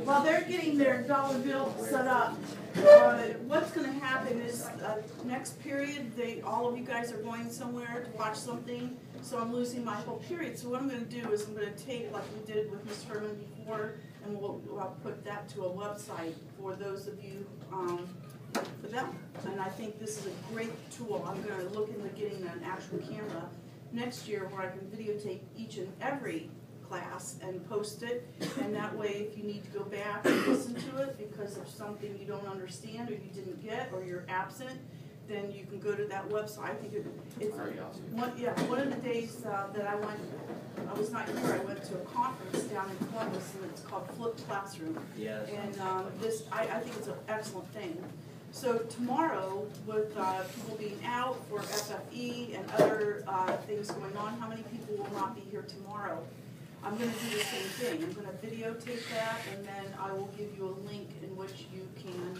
while they're getting their dollar bill set up, what's going to happen is next period, all of you guys are going somewhere to watch something, so I'm losing my whole period. So what I'm going to do is I'm going to take, like we did with Ms. Herman before, and we'll put that to a website for those of you, for them. And I think this is a great tool. I'm going to look into getting an actual camera next year where I can videotape each and every class and post it, and that way if you need to go back and listen to it because of something you don't understand or you didn't get or you're absent, then you can go to that website. I think it's one of the days that I was not here, I went to a conference down in Columbus, and it's called Flipped Classroom. Yes. And I think it's an excellent thing. So tomorrow, with people being out for FFE and other things going on, how many people will not be here tomorrow? I'm going to do the same thing. I'm going to videotape that, and then I will give you a link in which you can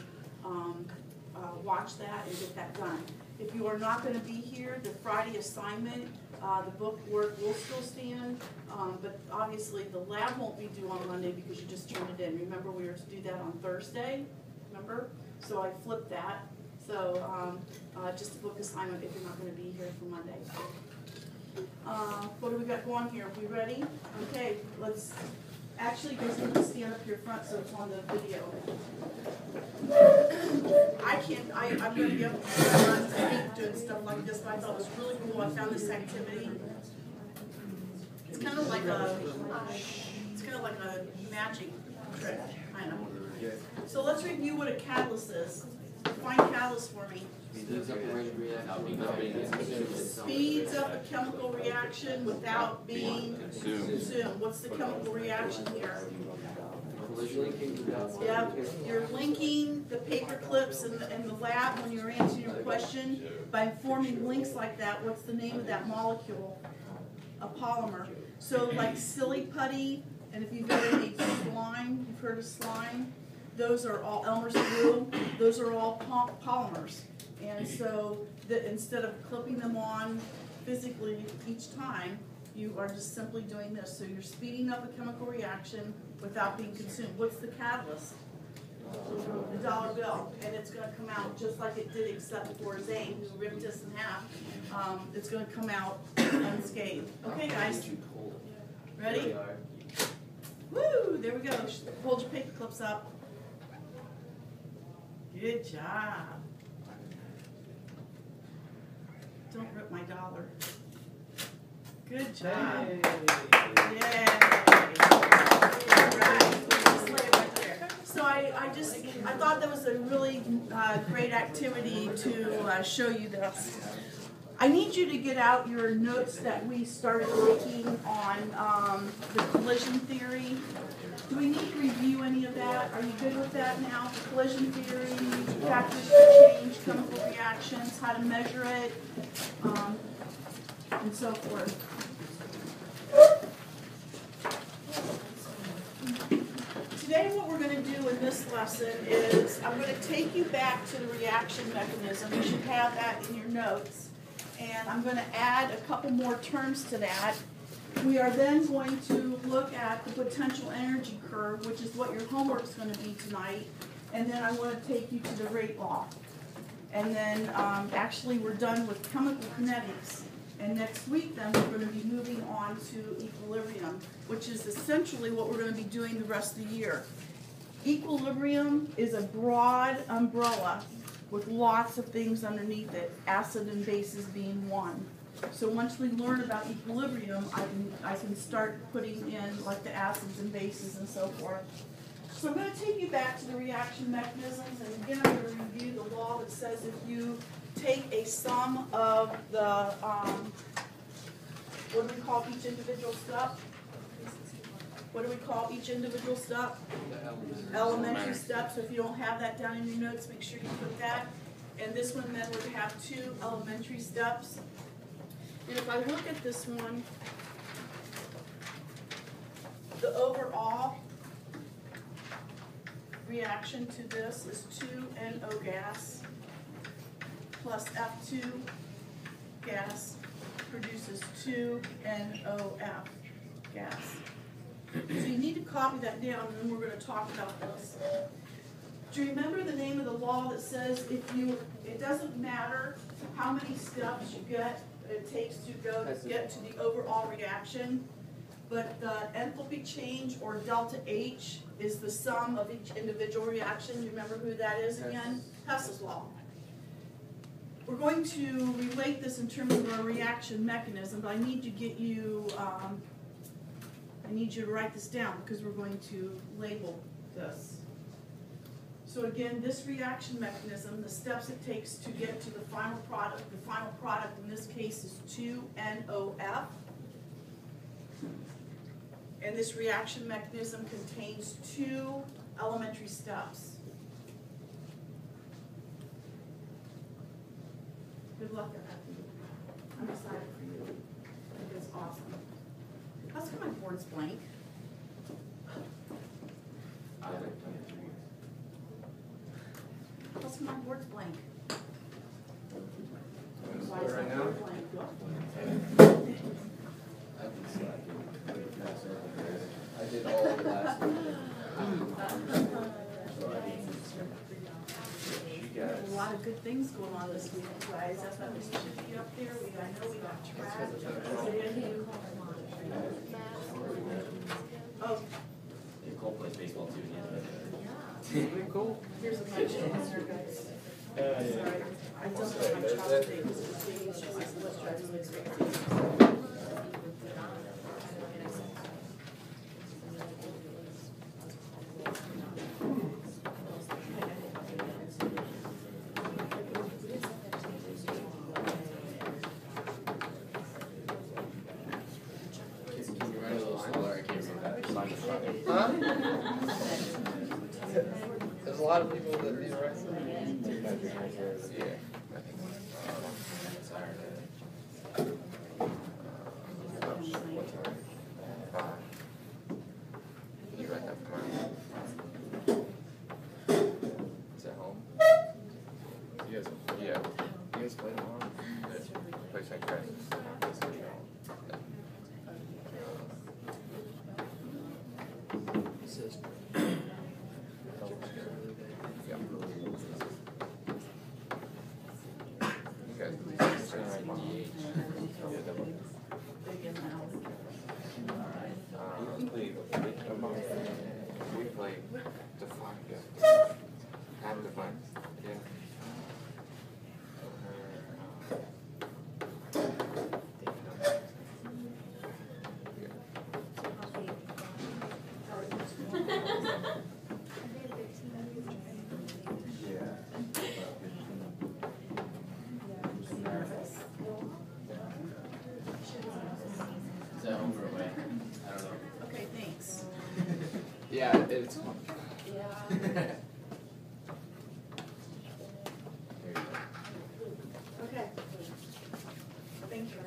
watch that and get that done. If you are not going to be here, the Friday assignment, the book work will still stand, but obviously the lab won't be due on Monday because you just turned it in. Remember, we were to do that on Thursday, remember? So I flipped that. So just a book assignment if you're not going to be here for Monday. What do we got going here? We ready? Okay, let's, actually, guys, I'm going to stand up here front so it's on the video. I'm going to be able to run feet doing stuff like this, but I thought it was really cool. I found this activity. It's kind of like a magic trick, I know. So let's review what a catalyst is. Define catalyst for me. Speeds up a chemical reaction without being consumed. What's the chemical reaction here? Yep, you're linking the paper clips in the lab when you're answering your question by forming links like that. What's the name of that molecule? A polymer. So like silly putty, and if you've ever made slime, you've heard of slime, those are all Elmer's glue, those are all polymers. And so instead of clipping them on physically each time, you are just simply doing this. So you're speeding up a chemical reaction without being consumed. What's the catalyst? The dollar bill. And it's going to come out just like it did except for Zane, who ripped us in half. It's going to come out unscathed. Okay, guys. Ready? Woo! There we go. Hold your paper clips up. Good job. Don't rip my dollar. Good job. Yay. All right. Just lay it right there. So I thought that was a really great activity to show you this. I need you to get out your notes that we started making on the collision theory. Do we need to review any of that? Are you good with that now? Collision theory, factors for change, chemical reactions, how to measure it, and so forth. Today what we're going to do in this lesson is I'm going to take you back to the reaction mechanism. You should have that in your notes. And I'm going to add a couple more terms to that. We are then going to look at the potential energy curve, which is what your homework is going to be tonight. And then I want to take you to the rate law. And then actually we're done with chemical kinetics. And next week then we're going to be moving on to equilibrium, which is essentially what we're going to be doing the rest of the year. Equilibrium is a broad umbrella with lots of things underneath it, acid and bases being one. So once we learn about equilibrium, I can start putting in like the acids and bases and so forth. So I'm going to take you back to the reaction mechanisms, and again I'm going to review the law that says if you take a sum of the, what do we call each individual step? What do we call each individual step? Elementary step. So if you don't have that down in your notes, make sure you put that. And this one then would have 2 elementary steps. And if I look at this one, the overall reaction to this is 2NO gas plus F2 gas produces 2NOF gas. So you need to copy that down, and then we're going to talk about this. Do you remember the name of the law that says it doesn't matter how many steps it takes to get to the overall reaction, but the enthalpy change, or delta H, is the sum of each individual reaction. Do you remember who that is again? Hess's law. We're going to relate this in terms of a reaction mechanism, but I need to get you, I need you to write this down because we're going to label this. So again, this reaction mechanism, the steps it takes to get to the final product in this case is 2NOF. And this reaction mechanism contains 2 elementary steps. Good luck at that. I'm excited for you. I think it's awesome. Let's get my board's blank. Let's get my board's blank. Why is my board blank? I did all of last week. There's a lot of good things going on this week, guys. That's why we should be up there. I know we got track. Oh. Nicole plays baseball too. Yeah. Cool. Here's a bunch of here, guys. Sorry. I don't know my child today because it was being issues. Let's try to mix it. There's a lot of people that need right. Yeah. Can you write that for mine? Is it home? You guys, yeah. You guys play tomorrow? Play St. Francis. We play Define. And Define. Yeah. Is that home or away? I don't know. Okay, thanks. Yeah, it's fun. Yeah. Okay. Thank you.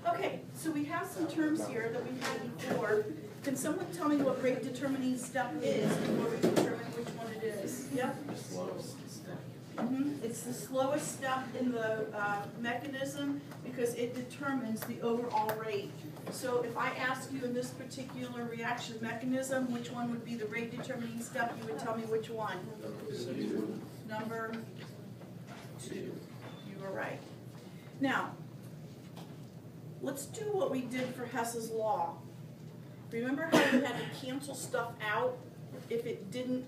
Okay, so we have some terms here that we had before. Can someone tell me what rate determining step is before we determine which one it is? Yep. It's the slowest step in the mechanism because it determines the overall rate. So if I ask you in this particular reaction mechanism, which one would be the rate determining step, you would tell me which one. Number 2. You were right. Now, let's do what we did for Hess's law. Remember how you had to cancel stuff out if it didn't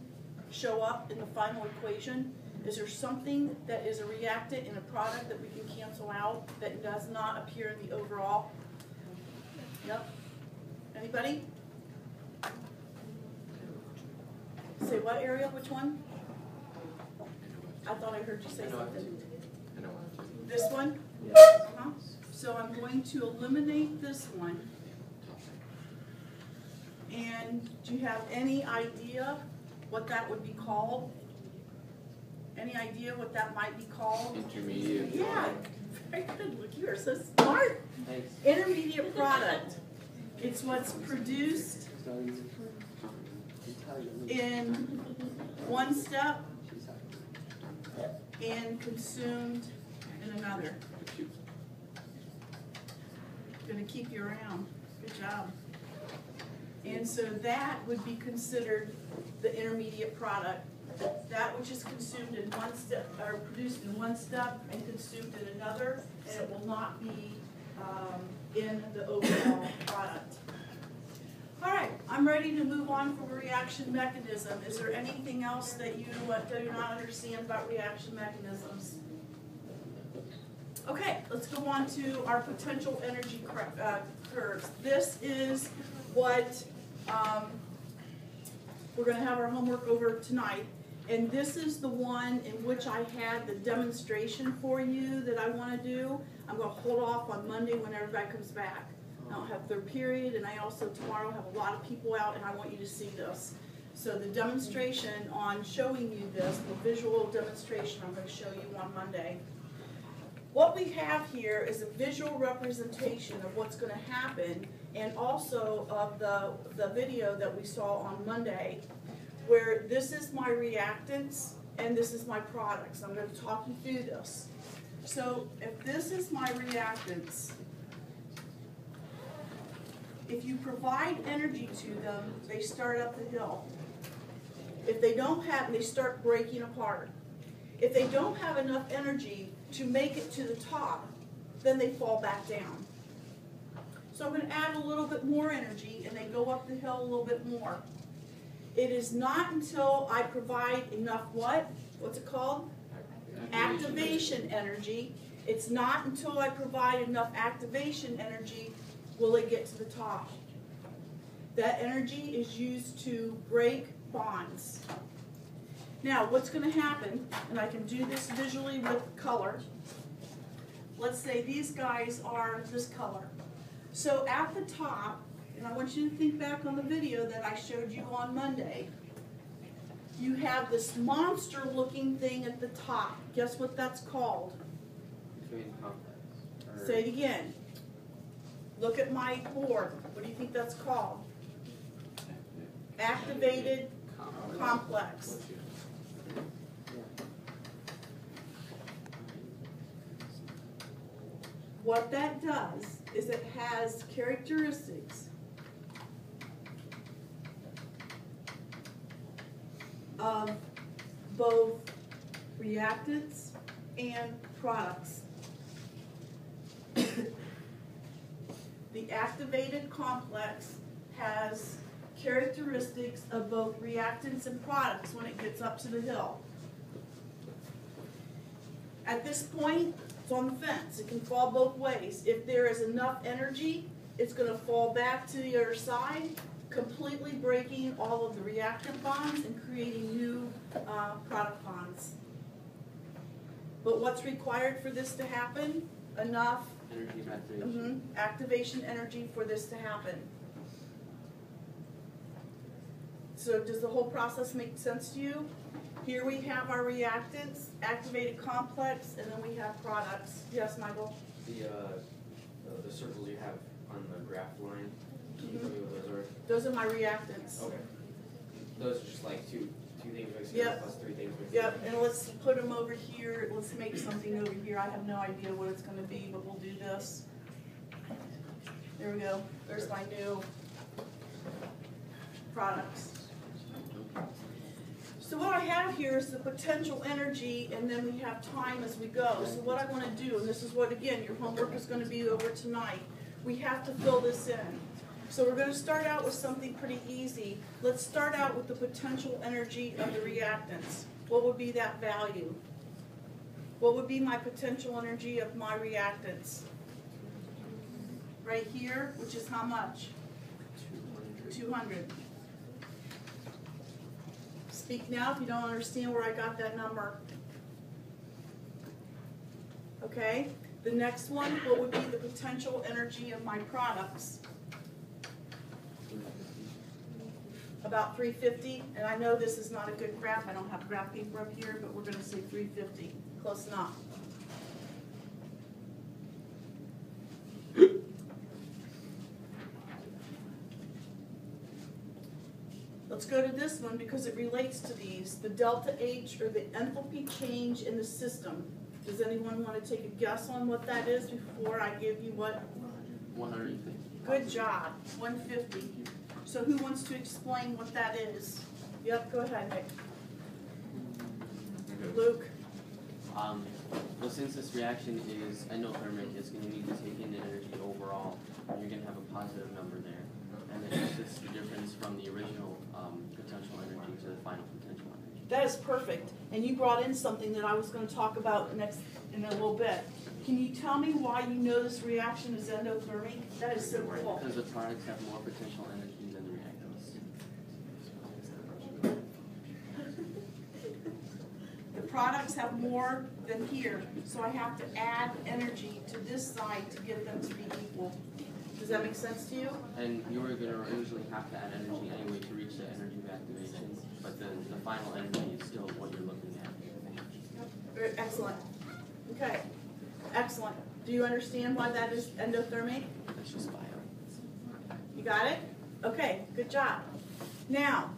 show up in the final equation? Is there something that is a reactant in a product that we can cancel out that does not appear in the overall? Yep. Anybody? Say what, Ariel? Which one? I thought I heard you say something. This one? Uh-huh. So I'm going to eliminate this one. And do you have any idea what that would be called? Any idea what that might be called? Intermediate. Yeah, very good. Look, you are so smart. Thanks. Intermediate product. It's what's produced in one step and consumed in another. Gonna keep you around. Good job. And so that would be considered the intermediate product. That which is consumed in one step, or produced in one step and consumed in another, and it will not be in the overall product. All right, I'm ready to move on from reaction mechanism. Is there anything else that you do not understand about reaction mechanisms? Okay, let's go on to our potential energy curves. This is what we're going to have our homework over tonight. And this is the one in which I had the demonstration for you that I want to do. I'm going to hold off on Monday when everybody comes back. I'll have their period, and I also tomorrow have a lot of people out, and I want you to see this. So the demonstration on showing you this, the visual demonstration I'm going to show you on Monday. What we have here is a visual representation of what's going to happen, and also of the video that we saw on Monday, where this is my reactants and this is my products. I'm going to talk you through this. So if this is my reactants, if you provide energy to them, they start up the hill. If they don't have, they start breaking apart. If they don't have enough energy to make it to the top, then they fall back down. So I'm going to add a little bit more energy, and they go up the hill a little bit more. It is not until I provide enough what? What's it called? Activation energy. It's not until I provide enough activation energy will it get to the top. That energy is used to break bonds. Now, what's going to happen, and I can do this visually with color. Let's say these guys are this color. So at the top, and I want you to think back on the video that I showed you on Monday, you have this monster-looking thing at the top. Guess what that's called? Say it again. Look at my board. What do you think that's called? Activated complex. What that does is it has characteristics of both reactants and products. The activated complex has characteristics of both reactants and products when it gets up to the hill. At this point, it's on the fence. It can fall both ways. If there is enough energy, it's going to fall back to the other side, completely breaking all of the reactant bonds and creating new product bonds. But what's required for this to happen? Enough Energy activation. Activation energy for this to happen. So does the whole process make sense to you? Here we have our reactants, activated complex, and then we have products. Yes, Michael? The circles you have on the graph line, can you tell me what those are? Those are my reactants. Okay. Those are just like two things mixed Yep. together plus three things mixed Yep, together. and let's put them over here. Let's make something over here. I have no idea what it's going to be, but we'll do this. There we go. There's my new products. So what I have here is the potential energy, and then we have time as we go. So what I want to do, and this is what, again, your homework is going to be over tonight, we have to fill this in. So we're going to start out with something pretty easy. Let's start out with the potential energy of the reactants. What would be that value? What would be my potential energy of my reactants? Right here, which is how much? 200. Speak now if you don't understand where I got that number. Okay? The next one, what would be the potential energy of my products? About 350, and I know this is not a good graph. I don't have graph paper up here, but we're going to say 350. Close enough. Let's go to this one because it relates to these. The delta H, or the enthalpy change in the system. Does anyone want to take a guess on what that is before I give you what? 150. Good job. 150. So who wants to explain what that is? Yep, go ahead, Nick. Luke? Well, since this reaction is endothermic, it's going to need to take in energy overall, and you're going to have a positive number there. And then it's just the difference from the original potential energy to the final potential energy. That is perfect. And you brought in something that I was going to talk about next in a little bit. Can you tell me why you know this reaction is endothermic? That is so cool. Because the products have more potential energy than the reactants. The products have more than here, so I have to add energy to this side to get them to be equal. Does that make sense to you? And you were going to originally have to add energy anyway to reach the energy of activation, but the final energy is still what you're looking at. Very excellent. Okay, excellent. Do you understand why that is endothermic? That's just bio. You got it? Okay, good job. Now,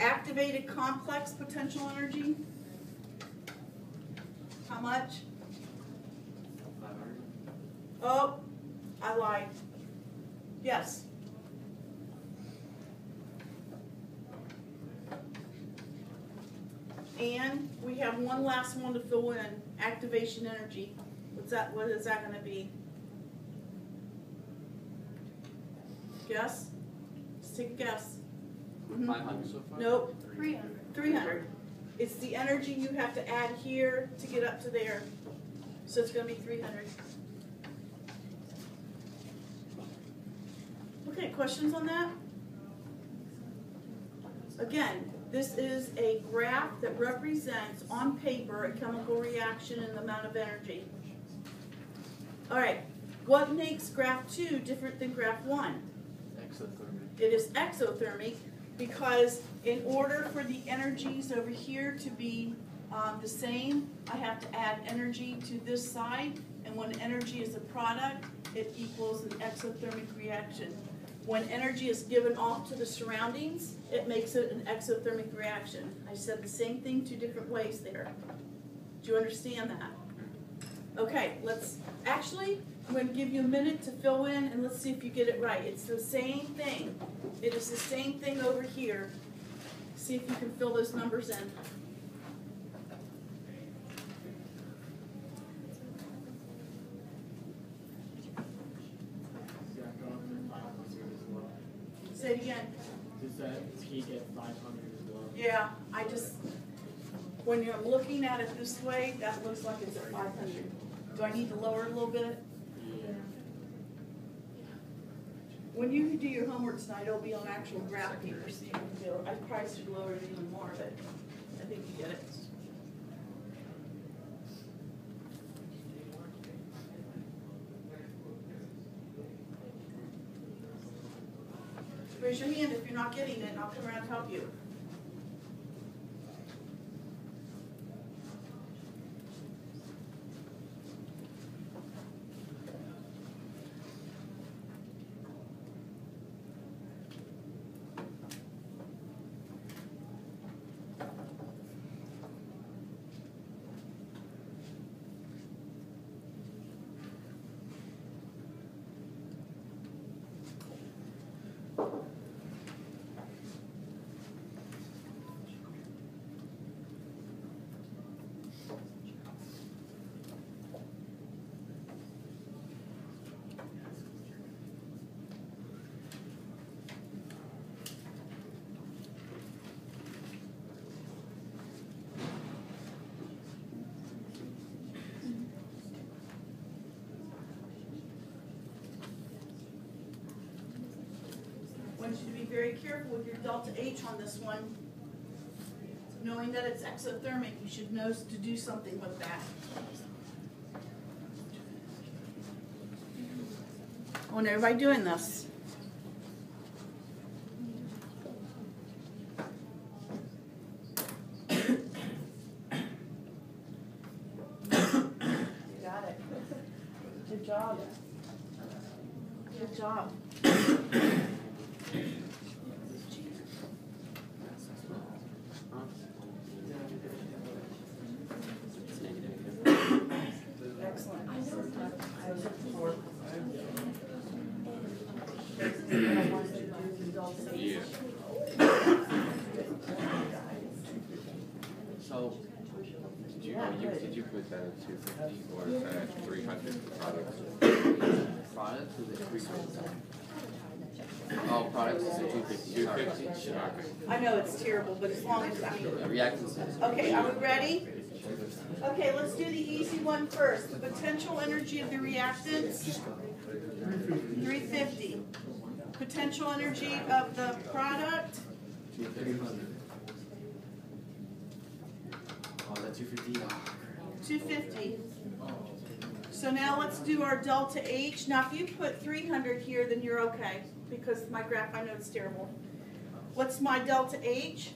activated complex potential energy. How much? 500. Oh, I lied. Yes. And we have one last one to fill in, activation energy. What is that gonna be? Guess? Just take a guess. 500 so far? Nope, 300. 300. It's the energy you have to add here to get up to there. So it's gonna be 300. Okay, questions on that? Again, this is a graph that represents on paper a chemical reaction and the amount of energy. All right, what makes graph 2 different than graph 1? Exothermic. It is exothermic because in order for the energies over here to be the same, I have to add energy to this side, and when energy is a product, it equals an exothermic reaction. When energy is given off to the surroundings, it makes it an exothermic reaction. I said the same thing 2 different ways there. Do you understand that? Okay, I'm going to give you a minute to fill in and let's see if you get it right. It's the same thing. It is the same thing over here. See if you can fill those numbers in. Say it again. Does that peak at 500 as well? Yeah, when you're looking at it this way, that looks like it's at 500. Do I need to lower it a little bit? Yeah. When you do your homework tonight, it'll be on actual graph paper, so you can feel. I probably should lower it even more, but I think you get it. Raise your hand if you're not getting it, and I'll come around and help you. I want you to be very careful with your delta H on this one. Knowing that it's exothermic, you should know to do something with that. I want everybody doing this. You got it. Good job. Good job. It's negative. Excellent. is what I wanted to do the delta H. Yeah. So, Did you put that at 250 or is that at 300 for products? products is at 300. Oh, products is at 250. 250? Sorry. Okay. I know it's terrible, but as long as, I mean, Reactants is. okay, are we ready? Okay, let's do the easy one first. The potential energy of the reactants, 350. Potential energy of the product, 250. Oh, that's 250. 250. So now let's do our delta H. Now if you put 300 here, then you're okay, because my graph, I know it's terrible. What's my delta H?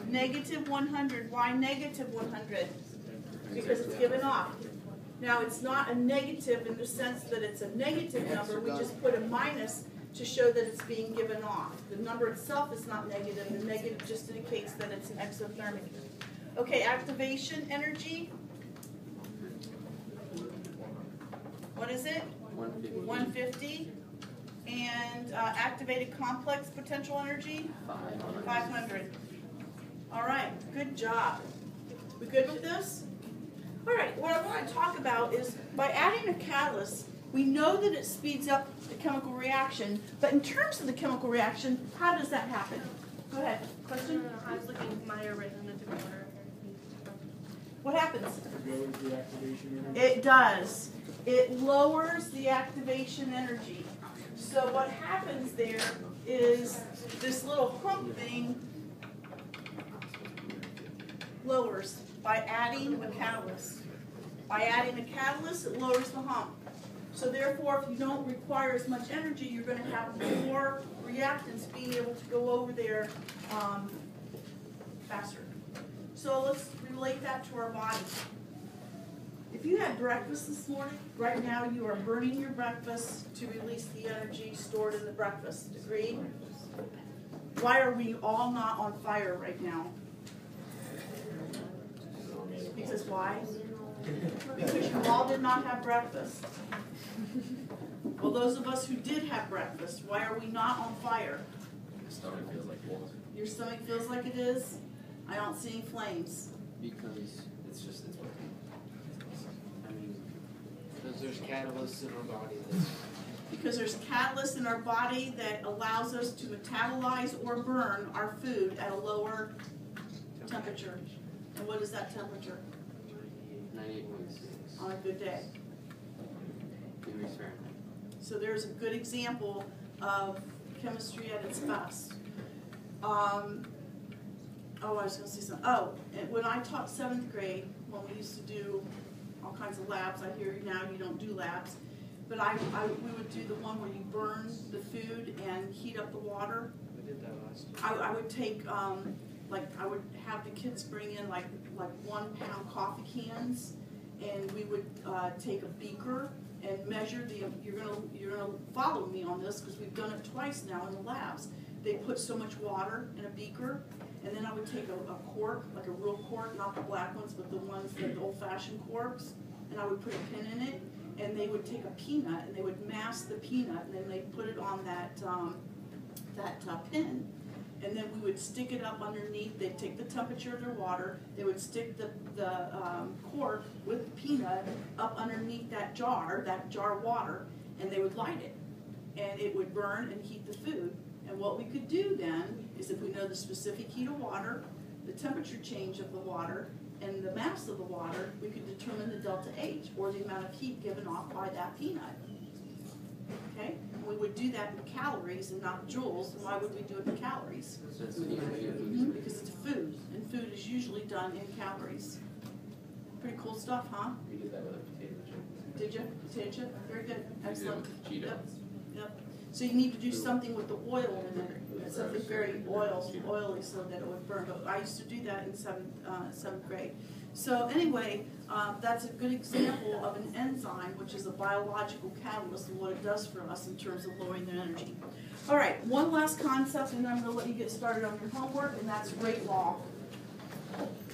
Negative 100. Why negative 100? Because it's given off. Now it's not a negative in the sense that it's a negative number. We just put a minus to show that it's being given off. The number itself is not negative. The negative just indicates that it's an exothermic. Okay, activation energy. What is it? 150. 150. And activated complex potential energy? 500. All right, good job. We good with this? All right, what I want to talk about is by adding a catalyst, we know that it speeds up the chemical reaction, but in terms of the chemical reaction, how does that happen? Go ahead, question? I was looking at my original order. What happens? Lowers the activation energy. It does. It lowers the activation energy. So what happens there is this little hump thing lowers by adding a catalyst. By adding a catalyst, it lowers the hump. So therefore, if you don't require as much energy, you're going to have more reactants being able to go over there faster. So let's relate that to our body. If you had breakfast this morning, right now you are burning your breakfast to release the energy stored in the breakfast. Agreed? Why are we all not on fire right now? Because why? Because you all did not have breakfast. Well, those of us who did have breakfast, why are we not on fire? Stomach feels like it. Your stomach feels like it is? I don't see any flames. Because It's what. I mean, Because there's catalysts in our body Because there's catalyst in our body that allows us to metabolize or burn our food at a lower temperature. And what is that temperature 98.6 on a good day? degrees Fahrenheit. So there's a good example of chemistry at its best. I was going to say something. Oh, and when I taught 7th grade, when we used to do all kinds of labs, I hear now you don't do labs, but we would do the one where you burn the food and heat up the water. We did that last year. I would take, I would have the kids bring in like 1 pound coffee cans, and we would take a beaker and measure you're gonna follow me on this because we've done it twice now in the labs. They put so much water in a beaker, and then I would take a cork, like a real cork, not the black ones, but the ones, the old-fashioned corks, and I would put a pin in it, and they would take a peanut, and they would mask the peanut, and then they'd put it on that pin, and then we would stick it up underneath. They'd take the temperature of their water, they would stick the cork with the peanut up underneath that jar of water, and they would light it, and it would burn and heat the food. And what we could do then is, if we know the specific heat of water, the temperature change of the water, and the mass of the water, we could determine the delta H, or the amount of heat given off by that peanut. Okay? And we would do that in calories and not joules. And why would we do it in calories? That's the equation. Because it's food, and food is usually done in calories. Pretty cool stuff, huh? We did that with a potato chip. Did you? Potato chip? Very good. Excellent. Cheetos. Yep. So you need to do something with the oil in it, something very oily so that it would burn. But I used to do that in seventh grade. So anyway, that's a good example of an enzyme, which is a biological catalyst, and what it does for us in terms of lowering their energy. All right, one last concept, and then I'm going to let you get started on your homework, and that's rate law.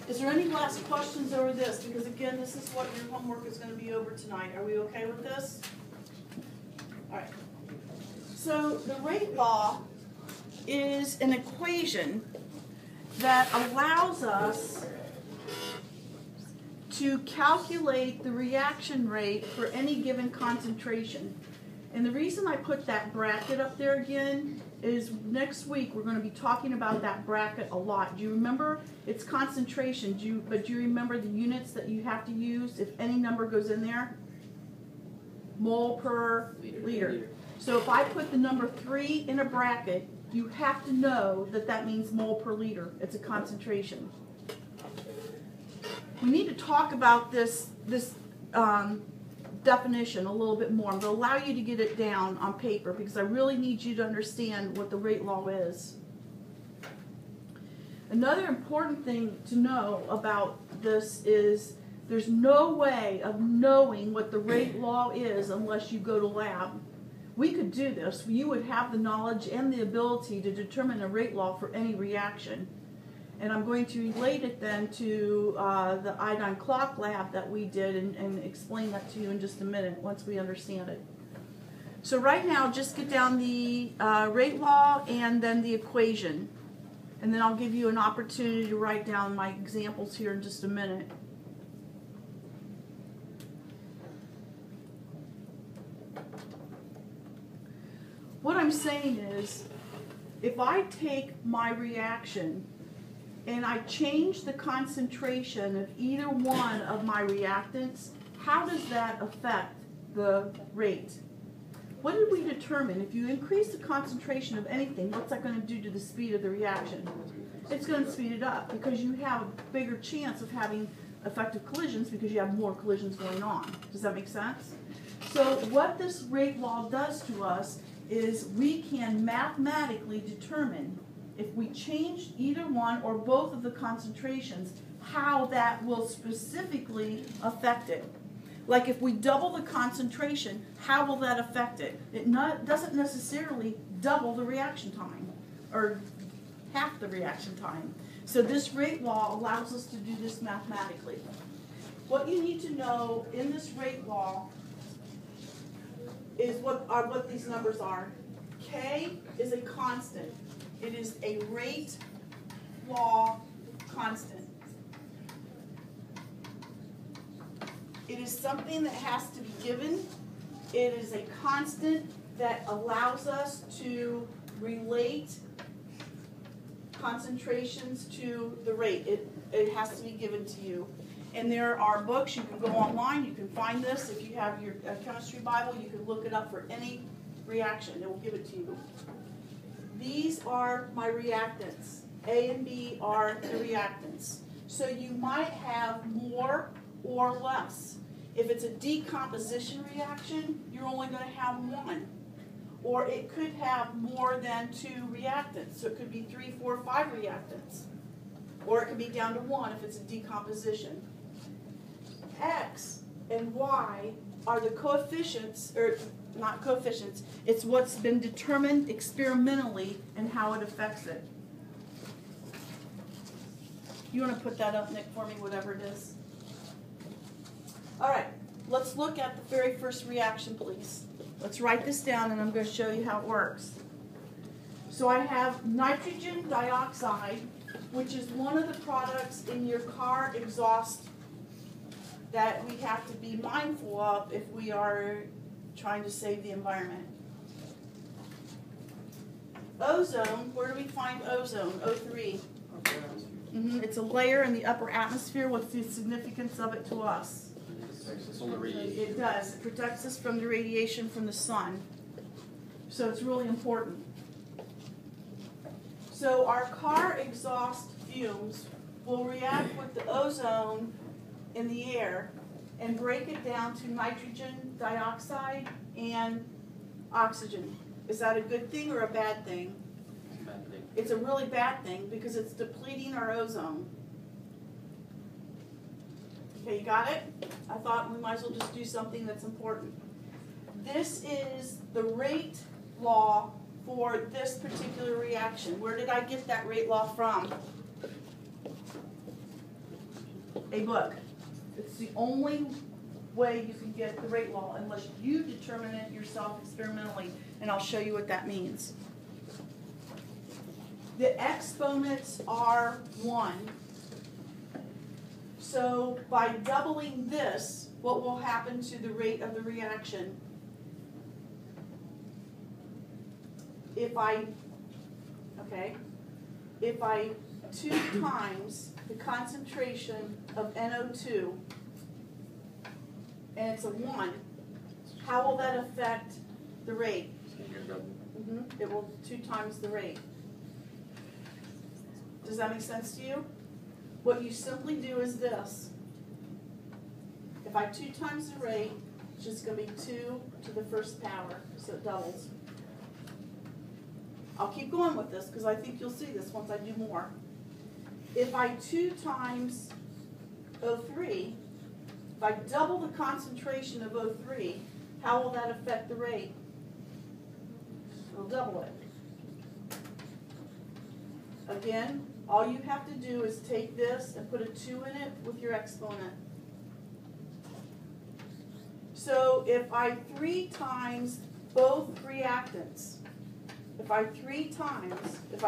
Is there any last questions over this? Because again, this is what your homework is going to be over tonight. Are we okay with this? All right. So the rate law is an equation that allows us to calculate the reaction rate for any given concentration. And the reason I put that bracket up there again is next week we're going to be talking about that bracket a lot. Do you remember? It's concentration, but do you remember the units that you have to use if any number goes in there? Mole per liter. So if I put the number 3 in a bracket, you have to know that that means mole per liter. It's a concentration. We need to talk about this definition a little bit more. I'm going to allow you to get it down on paper because I really need you to understand what the rate law is. Another important thing to know about this is there's no way of knowing what the rate law is unless you go to lab. We could do this. You would have the knowledge and the ability to determine a rate law for any reaction. And I'm going to relate it then to the iodine clock lab that we did and explain that to you in just a minute once we understand it. So right now, just get down the rate law and then the equation. And then I'll give you an opportunity to write down my examples here in just a minute. What I'm saying is, if I take my reaction and I change the concentration of either one of my reactants, how does that affect the rate? What did we determine? If you increase the concentration of anything, what's that going to do to the speed of the reaction? It's going to speed it up because you have a bigger chance of having effective collisions because you have more collisions going on. Does that make sense? So what this rate law does to us is we can mathematically determine if we change either one or both of the concentrations, how that will specifically affect it. Like if we double the concentration, how will that affect it? It doesn't necessarily double the reaction time or half the reaction time. So this rate law allows us to do this mathematically. What you need to know in this rate law is what these numbers are. K is a constant. It is a rate law constant. It is something that has to be given. It is a constant that allows us to relate concentrations to the rate. It has to be given to you. And there are books, you can go online, you can find this. If you have your chemistry Bible, you can look it up for any reaction. It will give it to you. These are my reactants. A and B are the reactants. So you might have more or less. If it's a decomposition reaction, you're only going to have one. Or it could have more than 2 reactants. So it could be 3, 4, 5 reactants. Or it could be down to 1 if it's a decomposition. X and Y are the coefficients, or not coefficients, it's what's been determined experimentally and how it affects it. You want to put that up, Nick, for me, whatever it is? All right, let's look at the very first reaction, please. Let's write this down, and I'm going to show you how it works. So I have nitrogen dioxide, which is one of the products in your car exhaust that we have to be mindful of if we are trying to save the environment. Ozone, where do we find ozone? O3. It's a layer in the upper atmosphere. What's the significance of it to us? Solar radiation. It does. It protects us from the radiation from the sun. So it's really important. So our car exhaust fumes will react with the ozone in the air and break it down to nitrogen dioxide and oxygen. Is that a good thing or a bad thing? Bad thing. It's a really bad thing because it's depleting our ozone. Okay, you got it? I thought we might as well just do something that's important. This is the rate law for this particular reaction. Where did I get that rate law from? A book. It's the only way you can get the rate law unless you determine it yourself experimentally, and I'll show you what that means. The exponents are 1. So by doubling this, what will happen to the rate of the reaction? If I 2 times the concentration of NO2, and it's a 1, how will that affect the rate? It will 2 times the rate. Does that make sense to you? What you simply do is this. If I 2 times the rate, it's just going to be 2 to the first power, so it doubles. I'll keep going with this because I think you'll see this once I do more. If I 2 times O3, if I double the concentration of O3, how will that affect the rate? It'll double it. Again, all you have to do is take this and put a 2 in it with your exponent. So if I 3 times both reactants, if I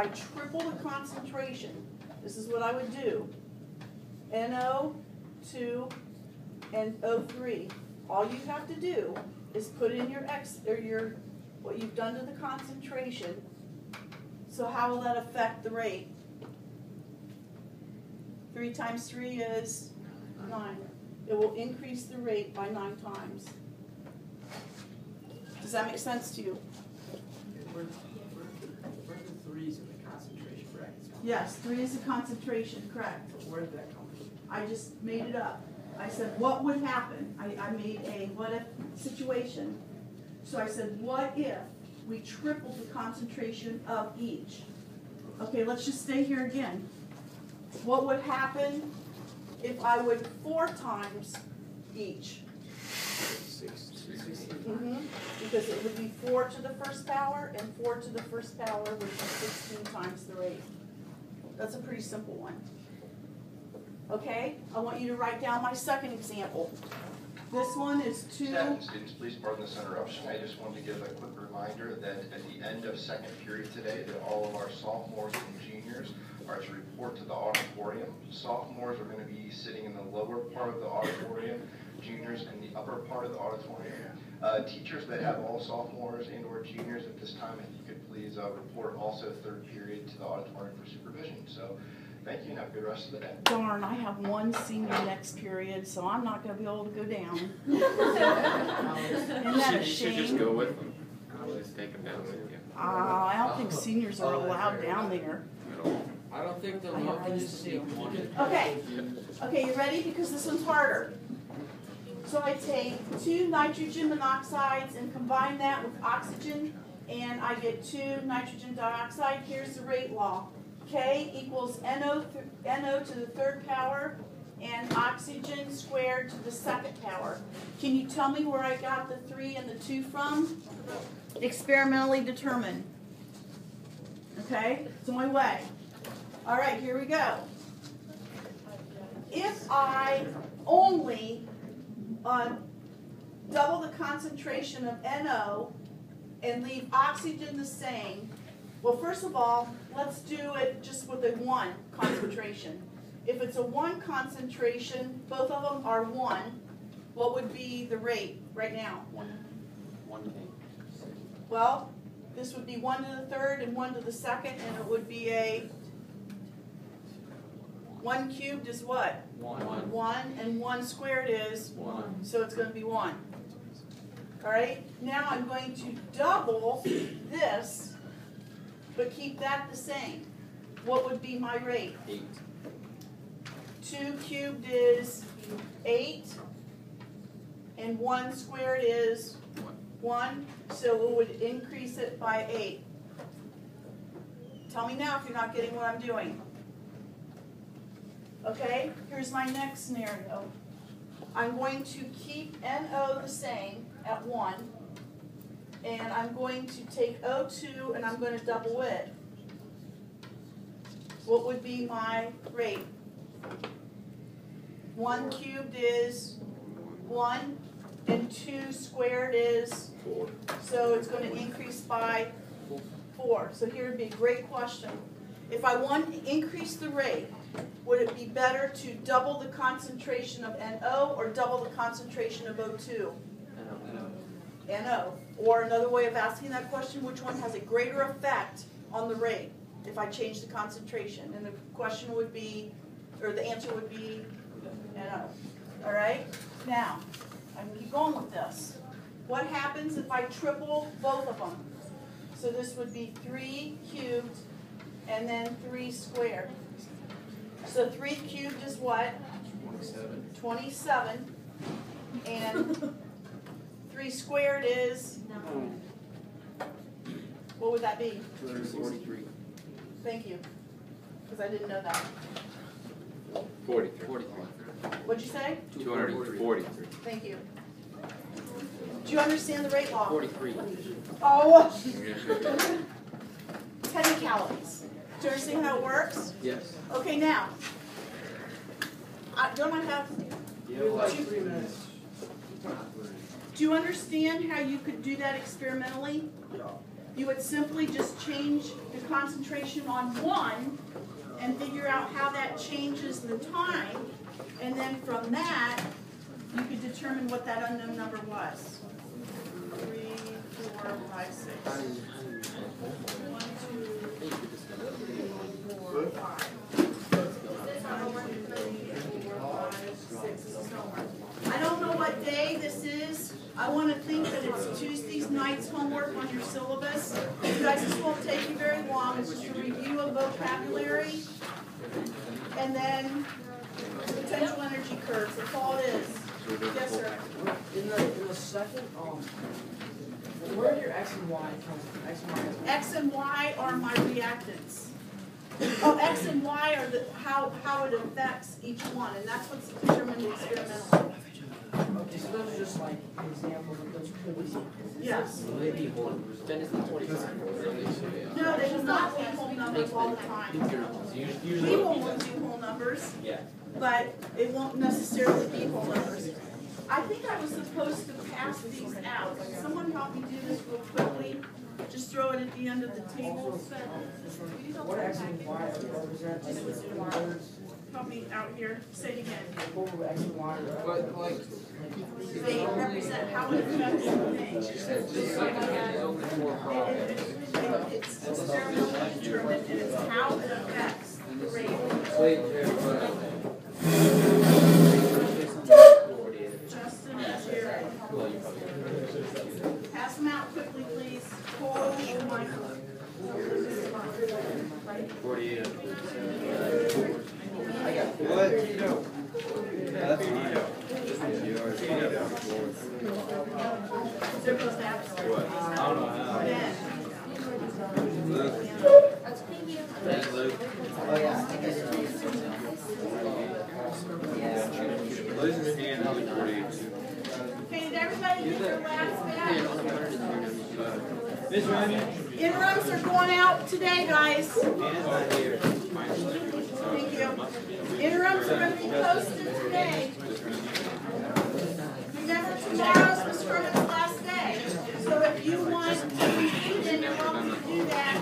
triple the concentration, this is what I would do. NO2 and O3. All you have to do is put in your what you've done to the concentration. So how will that affect the rate? 3 times 3 is 9. It will increase the rate by 9 times. Does that make sense to you? Where the 3's in the concentration brackets? Yes, 3 is the concentration, correct. Where did that come from? I just made it up. I said, what would happen? I made a what if situation. So I said, what if we tripled the concentration of each? Okay, let's just stay here again. What would happen if I would 4 times each? 16. Because it would be 4 to the first power, and 4 to the first power would be 16 times the rate. That's a pretty simple one. Okay, I want you to write down my second example. This one is 2. Staff and students, please pardon this interruption. I just wanted to give a quick reminder that at the end of second period today, that all of our sophomores and juniors are to report to the auditorium. Sophomores are going to be sitting in the lower part of the auditorium, juniors in the upper part of the auditorium. Teachers that have all sophomores and or juniors at this time, if you could please report also third period to the auditorium for supervision. So thank you and have a good rest of the day. Darn, I have 1 senior next period, so I'm not going to be able to go down. Isn't that a You should just shame? go with them. Just take them down with you. I don't think seniors are allowed down there. I don't think they'll I know have if things to you do. Okay, you ready? Because this one's harder. So I take 2 nitrogen monoxides and combine that with oxygen, and I get 2 nitrogen dioxide. Here's the rate law. K equals NO to the third power and oxygen squared to the second power. Can you tell me where I got the 3 and the 2 from? Experimentally determined. Okay, it's on my way. All right, here we go. If I only double the concentration of NO and leave oxygen the same, well, first of all, let's do it just with a 1 concentration. If it's a 1 concentration, both of them are 1, what would be the rate right now? 1K. Well, this would be 1 to the third and 1 to the second, and it would be a 1 cubed is what? 1, and 1 squared is 1. So it's going to be 1. All right, now I'm going to double this, but keep that the same. What would be my rate? 8. 2 cubed is 8, and 1 squared is 1, so it would increase it by 8. Tell me now if you're not getting what I'm doing. Okay, here's my next scenario. I'm going to keep NO the same at 1, and I'm going to take O2 and I'm going to double it. What would be my rate? 1 cubed is 1, and 2 squared is? 4. So it's going to increase by 4. So here would be a great question. If I want to increase the rate, would it be better to double the concentration of NO or double the concentration of O2? NO. Or another way of asking that question, which one has a greater effect on the rate if I change the concentration? And the question would be, or the answer would be NO. All right? Now, I can keep going with this. What happens if I triple both of them? So this would be 3 cubed and then 3 squared. So 3 cubed is what? 27. 27. And 3 squared is? What would that be? 243. Thank you. Because I didn't know that. 43. What'd you say? 243. Thank you. Do you understand the rate law? 43. Oh, technicalities. Do you understand how it works? Yes. Okay, now, don't I have, You have like 3 minutes. do you understand how you could do that experimentally? Yeah. You would simply just change the concentration on one and figure out how that changes the time, and then from that, you could determine what that unknown number was. 3, 4, 5, 6. 1, 2, 3, 4, 5. 6. I don't know what day this is. I want to think that it's Tuesday's night's homework on your syllabus. You guys, this won't take you very long. It's just a review of vocabulary. And then potential energy curves. That's all it is. Yes, sir. In the second, where are your X and Y come X and Y? X and Y are my reactants. Oh, X and Y are how it affects each one, and that's what's determined experimentally. Okay, so those are just like examples of those could be. Yes. Then it's not 45. No, they will not be whole numbers all the time. We will do whole numbers, Yeah. but it won't necessarily be whole numbers. I think I was supposed to pass these out. Can someone help me do this real quickly? Just throw it at the end of the table. What X and Y represent like the words? Help me out here. Say it again. What would X and Y represent? They represent how it affects the thing. It's experimentally determined, and it's how it affects the rate. Justin is here. Pass them out quickly, please. Oh my God. 48. They're supposed to have to. What? I don't know how. Ben. Thanks, Luke. Losing his hand on 48. Okay, did everybody get their last bag? Miss Runion? Interims are going out today, guys. Anna's not here. Thank you. Interims are going to be posted today. Remember, tomorrow's Miss Herman's last day. So if you want to read, then you're welcome to do that.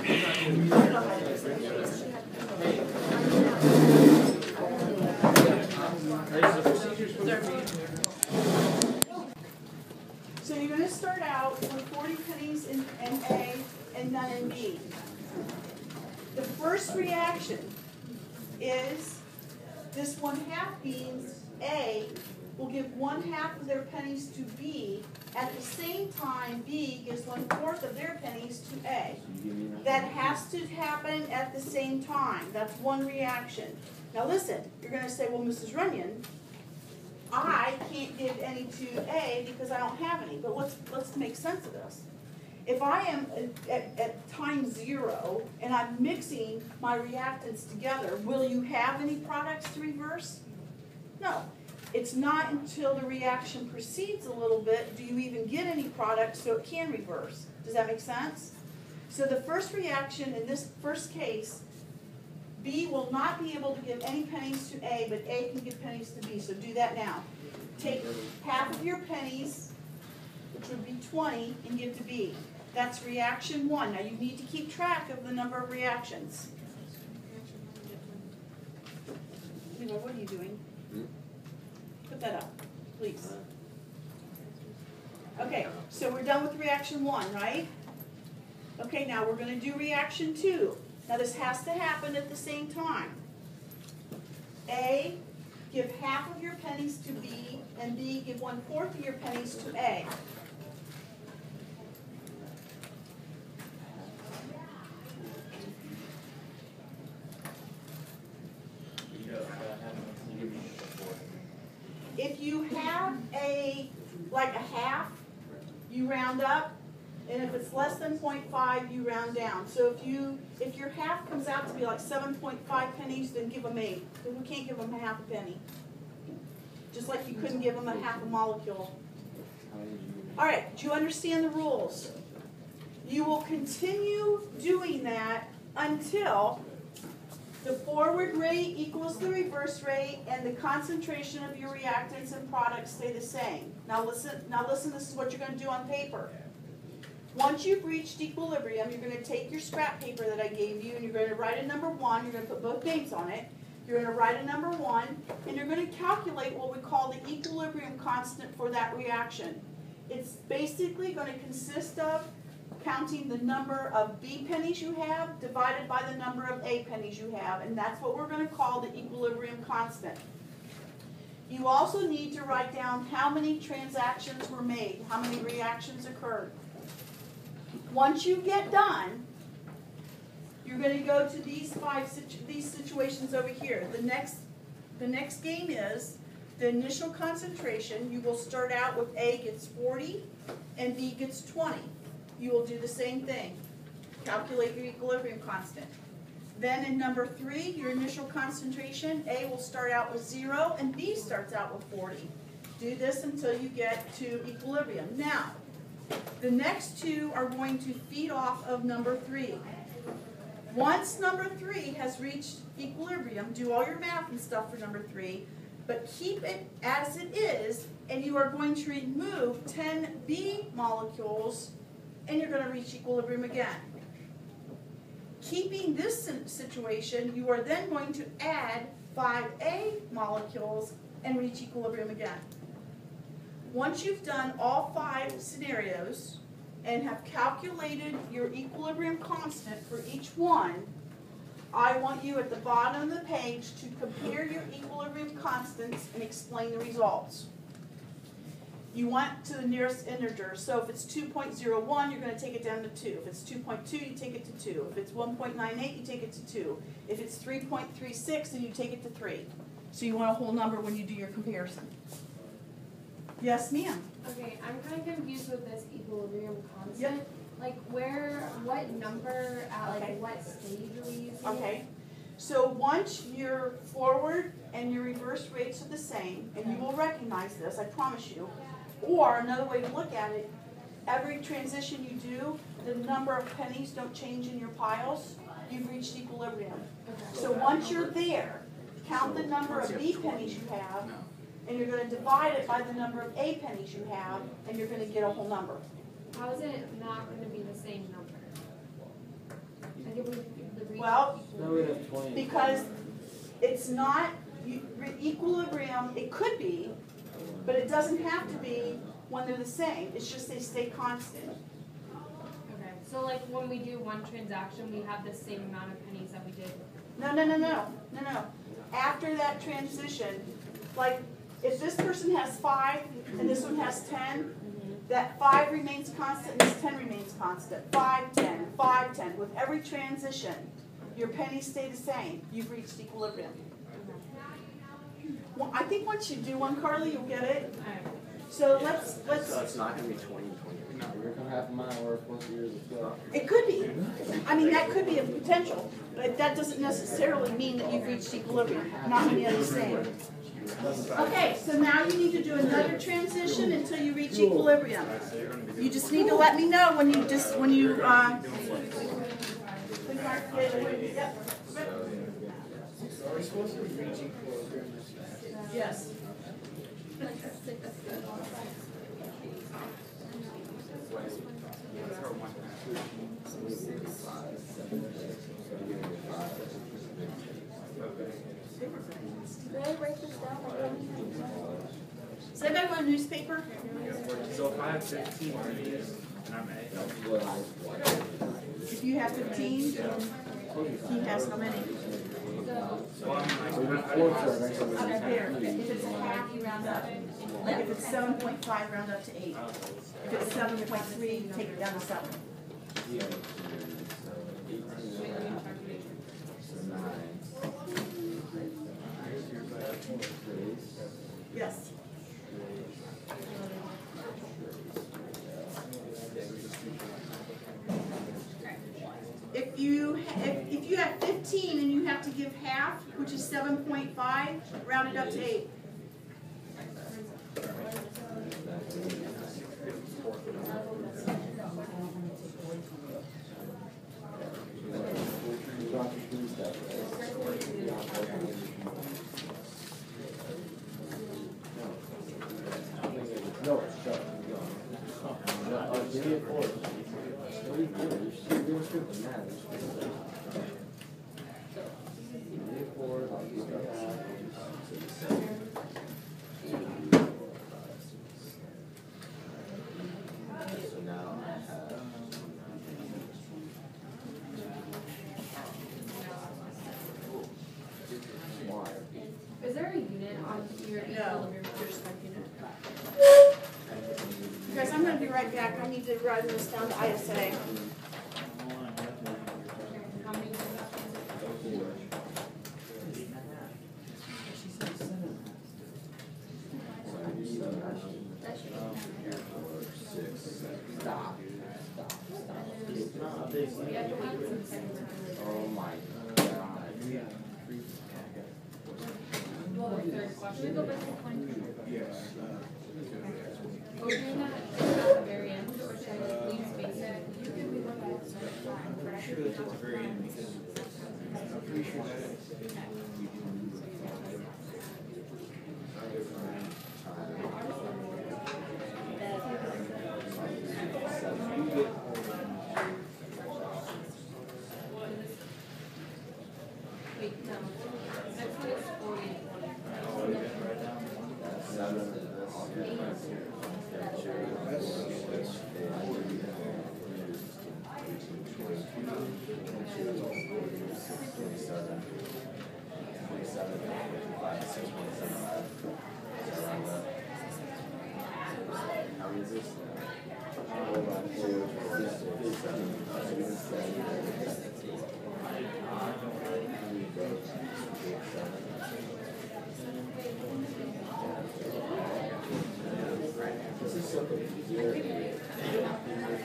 So you're going to start out with 40 pennies in A and none in B. The first reaction is this 1/2 means A will give 1/2 of their pennies to B. At the same time, B gives 1/4 of their pennies to A. That has to happen at the same time. That's one reaction. Now listen, you're going to say, well, Mrs. Runion, I can't give any to A because I don't have any. But let's make sense of this. If I am at time 0 and I'm mixing my reactants together, will you have any products to reverse? No. It's not until the reaction proceeds a little bit do you even get any products so it can reverse. Does that make sense? So the first reaction in this first case, B will not be able to give any pennies to A, but A can give pennies to B. So do that now. Take half of your pennies which would be 20, and give to B. That's reaction 1. Now you need to keep track of the number of reactions. Leroy, what are you doing? Put that up, please. Okay, so we're done with reaction 1, right? Okay, now we're going to do reaction 2. Now this has to happen at the same time. A, give half of your pennies to B, and B, give 1/4 of your pennies to A. If you have like a half, you round up, and if it's less than 0.5, you round down. So if your half comes out to be like 7.5 pennies, then give them 8. Then we can't give them a half a penny. Just like you couldn't give them a half a molecule. All right, do you understand the rules? You will continue doing that until the forward rate equals the reverse rate and the concentration of your reactants and products stay the same. Now listen, this is what you're going to do on paper. Once you've reached equilibrium, you're going to take your scrap paper that I gave you and you're going to write a number 1. You're going to put both names on it. You're going to write a number 1 and you're going to calculate what we call the equilibrium constant for that reaction. It's basically going to consist of counting the number of B pennies you have divided by the number of A pennies you have, and that's what we're going to call the equilibrium constant. You also need to write down how many transactions were made, how many reactions occurred. Once you get done, you're going to go to these situations over here. The next game is the initial concentration. You will start out with A gets 40 and B gets 20. You will do the same thing. Calculate your equilibrium constant. Then in number 3, your initial concentration, A will start out with 0 and B starts out with 40. Do this until you get to equilibrium. Now, the next 2 are going to feed off of number 3. Once number 3 has reached equilibrium, do all your math and stuff for number 3, but keep it as it is, and you are going to remove 10 B molecules and you're going to reach equilibrium again. Keeping this situation, you are then going to add 5A molecules and reach equilibrium again. Once you've done all 5 scenarios and have calculated your equilibrium constant for each one, I want you at the bottom of the page to compare your equilibrium constants and explain the results. You want to the nearest integer. So if it's 2.01, you're going to take it down to 2. If it's 2.2, you take it to 2. If it's 1.98, you take it to 2. If it's 3.36, then you take it to 3. So you want a whole number when you do your comparison. Yes, ma'am? Okay, I'm kind of confused with this equilibrium constant. Yep. Like what number, at Okay. what stage are we using? Okay. So once your forward and your reverse rates are the same, and you will recognize this, I promise you, or another way to look at it, every transition you do, the number of pennies don't change in your piles, you've reached equilibrium. Okay. So once you're there, count the number of B pennies you have, and you're going to divide it by the number of A pennies you have, and you're going to get a whole number. How is it not going to be the same number? Like if we Well, No, we have 20. because it's not, equilibrium, it could be, but it doesn't have to be when they're the same. It's just they stay constant. Okay, so like when we do one transaction, we have the same amount of pennies that we did. No. After that transition, like if this person has 5 and this one has 10, that 5 remains constant and this 10 remains constant. 5, 10, 5, 10. With every transition, your pennies stay the same. You've reached equilibrium. Well, I think once you do one, Carly, you'll get it. So let's. So it's not going to be 20. We're gonna have a mile worth plus years of stuff. It could be. I mean, that could be a potential, but that doesn't necessarily mean that you've reached equilibrium. Not when you're the same. Okay, so now you need to do another transition until you reach equilibrium. You just need to let me know when you Yep. Are we supposed to be reaching equilibrium? Yes. Did I write this down? Does anybody want a newspaper? So if I have 15 of these, and I'm If you have 15, he has how many? Up there. If it's a half, you round up. Like if it's 7.5, round up to 8. If it's 7.3, take it down to 7. Yes. If you have 15 and you have to give half, which is 7.5, round it up to 8. No, shut up. Give me a four. You're stripping that. Give me a four, I'll give you a half. So now I have. Is there a unit on your equilibrium spec unit? Guys, I'm going to be right back. I need to run this down to ISA. How many? Stop. We have to wait some seconds. Oh my god. Well, third question. Should we go back to 22? Or doing that at the very end, or should I leave space it? You can move on that. Should go to the very end because I'm pretty sure that Wait, no. Next one is 40 and 20.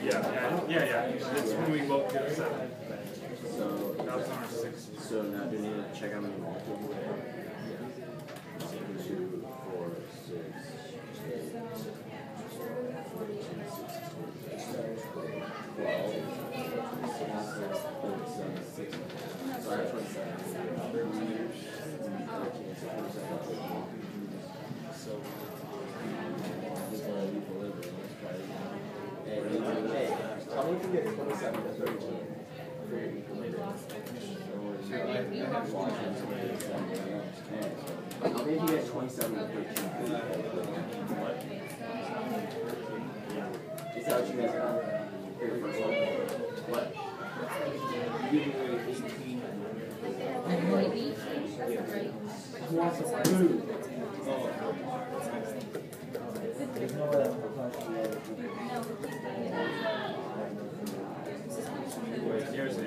Yeah. That's when we both get 7. So, That was on our 6. so now do you need to check how many multiples? 2, 4, 6, 12. So I have 27. So, hey, tell me if you get 27 to 13 for your equilibrium. How many if you get 27 to 13 for your equilibrium? Is that what you guys got for your first one? What? You give me 18. Everybody beat? That's right. Who wants some food? There's no way that's Yours is